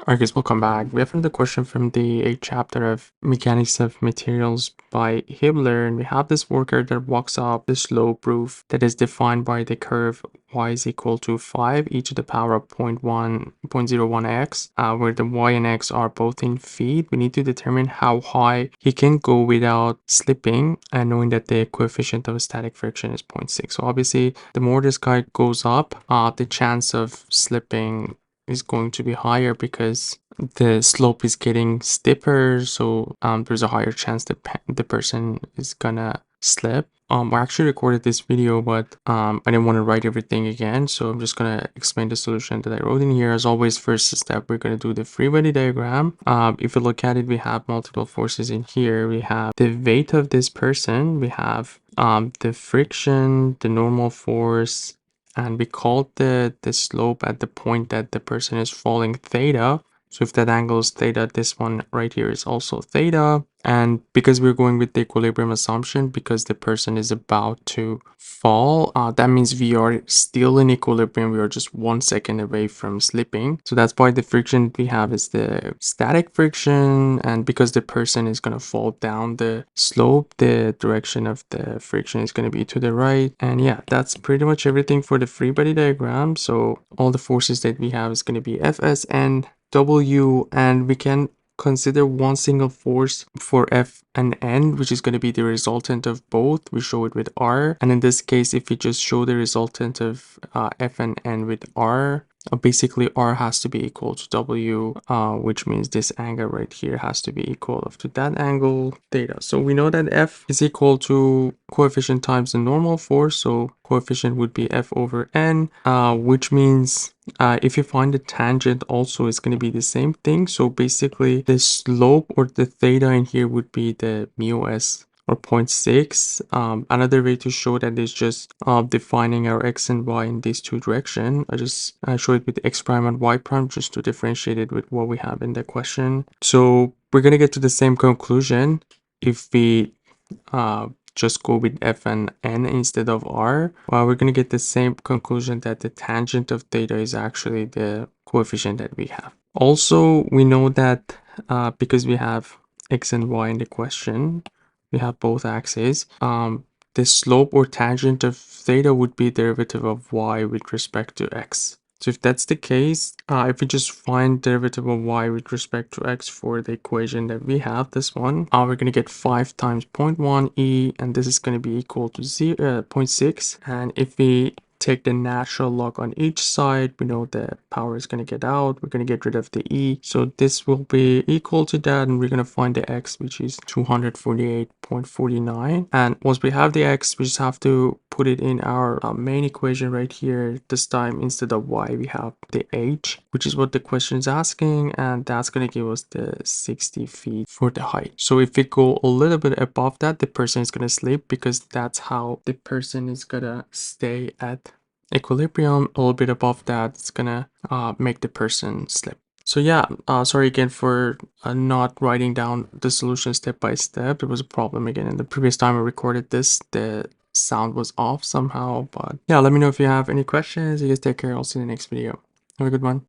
Alright guys, welcome back. We have another question from the 8th chapter of Mechanics of Materials by Hibbeler, and we have this worker that walks up the slope roof that is defined by the curve y is equal to 5 e to the power of 0.01x, where the y and x are both in feet. We need to determine how high he can go without slipping, and knowing that the coefficient of static friction is 0.6. So obviously, the more this guy goes up, the chance of slipping is going to be higher because the slope is getting steeper, so there's a higher chance that the person is gonna slip. I actually recorded this video, but I didn't want to write everything again, so I'm just gonna explain the solution that I wrote in here. As always, first step, we're gonna do the free body diagram. If you look at it, we have multiple forces in here. We have the weight of this person, we have the friction, the normal force, and we called the slope at the point that the person is falling theta. So if that angle is theta, this one right here is also theta. And because we're going with the equilibrium assumption, because the person is about to fall, that means we are still in equilibrium. We are just 1 second away from slipping. So that's why the friction we have is the static friction. And because the person is going to fall down the slope, the direction of the friction is going to be to the right. And yeah, that's pretty much everything for the free body diagram. So all the forces that we have is going to be F, S, and W, and we can consider one single force for F and N, which is going to be the resultant of both. We show it with R, and in this case, if we just show the resultant of F and N with R, basically R has to be equal to W, which means this angle right here has to be equal to that angle theta. So we know that F is equal to coefficient times the normal force, so coefficient would be F over N, which means if you find the tangent also, it's going to be the same thing. So basically the slope or the theta in here would be the mu s or 0.6. Another way to show that is just defining our x and y in these two directions. I show it with x prime and y prime just to differentiate it with what we have in the question. So we're going to get to the same conclusion if we just go with F and N instead of R. We're going to get the same conclusion that the tangent of theta is actually the coefficient that we have. Also, we know that because we have X and Y in the question, we have both axes. The slope or tangent of theta would be derivative of Y with respect to X. So if that's the case, if we just find derivative of y with respect to x for the equation that we have, this one, we're going to get 5 times 0.1 e, and this is going to be equal to 0.6. And if we take the natural log on each side, we know the power is going to get out. We're going to get rid of the e. So this will be equal to that, and we're going to find the x, which is 248.49. And once we have the x, we just have to put it in our main equation right here. This time, instead of y, we have the h, which is what the question is asking, and that's going to give us the 60 feet for the height. So if we go a little bit above that, the person is going to slip, because that's how the person is going to stay at equilibrium. A little bit above that, it's gonna make the person slip. So yeah, sorry again for not writing down the solution step by step. There was a problem again in the previous time I recorded this. The sound was off somehow, but yeah, let me know if you have any questions. You guys take care. I'll see you in the next video. Have a good one.